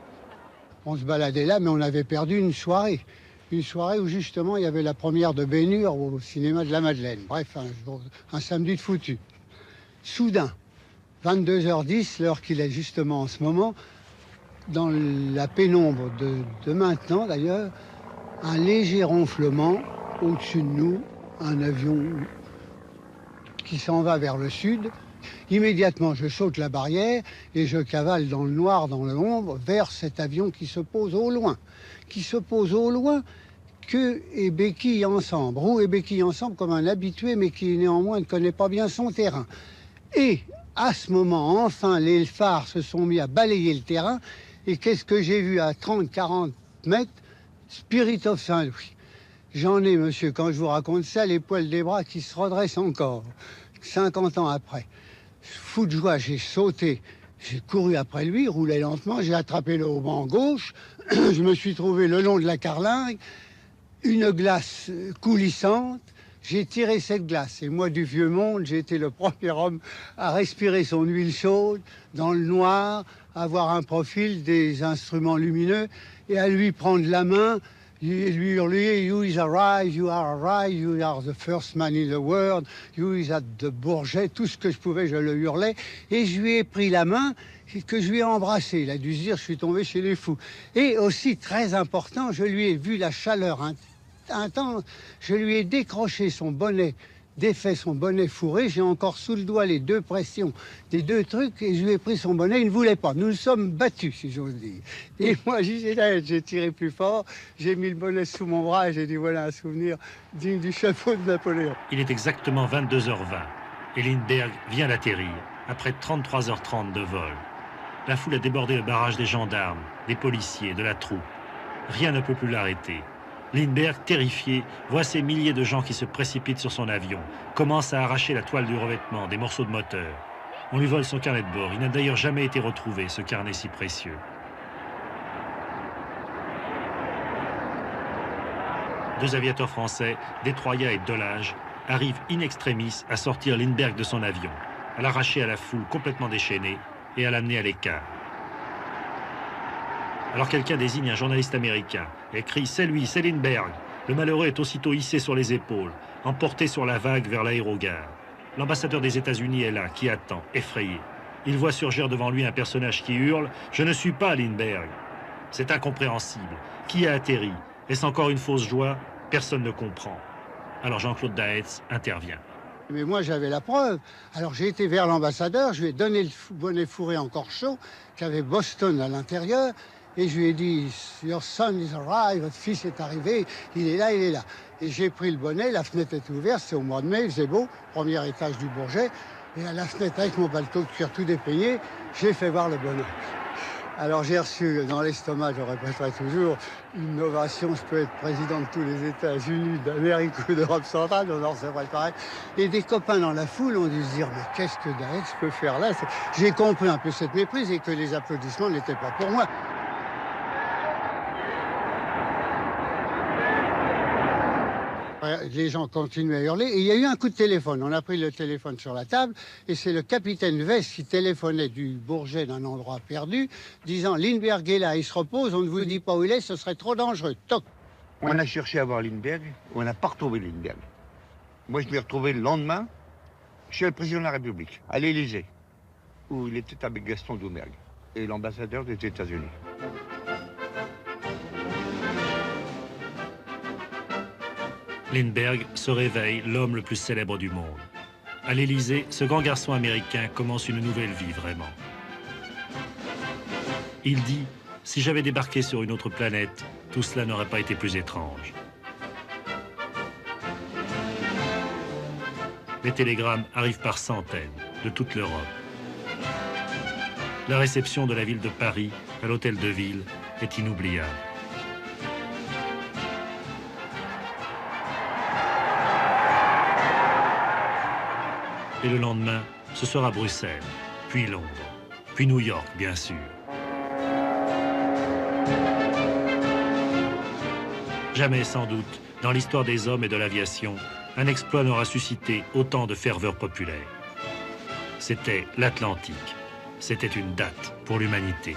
S5: On se baladait là, mais on avait perdu une soirée. Une soirée où justement il y avait la première de Ben-Hur au cinéma de la Madeleine. Bref, un samedi de foutu. Soudain, 22h10, l'heure qu'il est justement en ce moment, dans la pénombre de maintenant d'ailleurs, un léger ronflement au-dessus de nous, un avion qui s'en va vers le sud. Immédiatement, je saute la barrière et je cavale dans le noir, dans l'ombre, vers cet avion qui se pose au loin. Qui se pose au loin, queue et béquille ensemble. Roue et béquille ensemble comme un habitué, mais qui néanmoins ne connaît pas bien son terrain. Et à ce moment, enfin, les phares se sont mis à balayer le terrain. Et qu'est-ce que j'ai vu à 30-40 mètres? Spirit of Saint-Louis. J'en ai, monsieur, quand je vous raconte ça, les poils des bras qui se redressent encore, 50 ans après. Fou de joie, j'ai sauté, j'ai couru après lui, roulé lentement, j'ai attrapé le haubans gauche, je me suis trouvé le long de la carlingue, une glace coulissante, j'ai tiré cette glace. Et moi, du vieux monde, j'ai été le premier homme à respirer son huile chaude, dans le noir, à avoir un profil, des instruments lumineux, et à lui prendre la main, et lui hurler, you is arrived, you are the first man in the world, you is at the Bourget, tout ce que je pouvais, je le hurlais, et je lui ai pris la main, que je lui ai embrassé. Il a dû se dire, je suis tombé chez les fous. Et aussi, très important, je lui ai vu la chaleur intense, je lui ai décroché son bonnet, défait son bonnet fourré, j'ai encore sous le doigt les deux pressions des deux trucs, et je lui ai pris son bonnet, il ne voulait pas. Nous nous sommes battus, si j'ose dire. Et moi, j'ai tiré plus fort, j'ai mis le bonnet sous mon bras, et j'ai dit, voilà un souvenir digne du chapeau de Napoléon.
S1: Il est exactement 22h20, et Lindbergh vient d'atterrir, après 33h30 de vol. La foule a débordé le barrage des gendarmes, des policiers, de la troupe. Rien ne peut plus l'arrêter. Lindbergh, terrifié, voit ces milliers de gens qui se précipitent sur son avion, commence à arracher la toile du revêtement, des morceaux de moteur. On lui vole son carnet de bord. Il n'a d'ailleurs jamais été retrouvé, ce carnet si précieux. Deux aviateurs français, Detroya et Delage, arrivent in extremis à sortir Lindbergh de son avion, à l'arracher à la foule complètement déchaînée et à l'amener à l'écart. Alors quelqu'un désigne un journaliste américain et crie « C'est lui, c'est Lindbergh !» Le malheureux est aussitôt hissé sur les épaules, emporté sur la vague vers l'aérogare. L'ambassadeur des États-Unis est là, qui attend, effrayé. Il voit surgir devant lui un personnage qui hurle « Je ne suis pas Lindbergh !» C'est incompréhensible. Qui a atterri? Est-ce encore une fausse joie? Personne ne comprend. Alors Jean-Claude Daetz intervient.
S5: Mais moi, j'avais la preuve. Alors j'ai été vers l'ambassadeur, je lui ai donné le bonnet fourré encore chaud, qui avait Boston à l'intérieur. Et je lui ai dit, your son is arrived, votre fils est arrivé, il est là, il est là. Et j'ai pris le bonnet, la fenêtre était ouverte, c'est au mois de mai, il faisait beau, premier étage du Bourget. Et à la fenêtre, avec mon paletot de cuir tout dépeigné, j'ai fait voir le bonnet. Alors j'ai reçu dans l'estomac, je répéterai toujours, une ovation, je peux être président de tous les États-Unis, d'Amérique ou d'Europe centrale, on en recevrait pareil. Et des copains dans la foule ont dû se dire, mais qu'est-ce que Daetz peut faire là? J'ai compris un peu cette méprise et que les applaudissements n'étaient pas pour moi.
S12: Les gens continuent à hurler. Et il y a eu un coup de téléphone. On a pris le téléphone sur la table et c'est le capitaine Vest qui téléphonait du Bourget d'un endroit perdu, disant « Lindbergh est là, il se repose, on ne vous dit pas où il est, ce serait trop dangereux. » Toc.
S7: On a cherché à voir Lindbergh, on n'a pas retrouvé Lindbergh. Moi, je l'ai retrouvé le lendemain chez le président de la République, à l'Élysée, où il était avec Gaston Doumergue et l'ambassadeur des États-Unis.
S1: Lindbergh se réveille l'homme le plus célèbre du monde. À l'Élysée, ce grand garçon américain commence une nouvelle vie, vraiment. Il dit « Si j'avais débarqué sur une autre planète, tout cela n'aurait pas été plus étrange. » Les télégrammes arrivent par centaines de toute l'Europe. La réception de la ville de Paris à l'hôtel de ville est inoubliable. Et le lendemain, ce sera Bruxelles, puis Londres, puis New York, bien sûr. Jamais, sans doute, dans l'histoire des hommes et de l'aviation, un exploit n'aura suscité autant de ferveur populaire. C'était l'Atlantique. C'était une date pour l'humanité.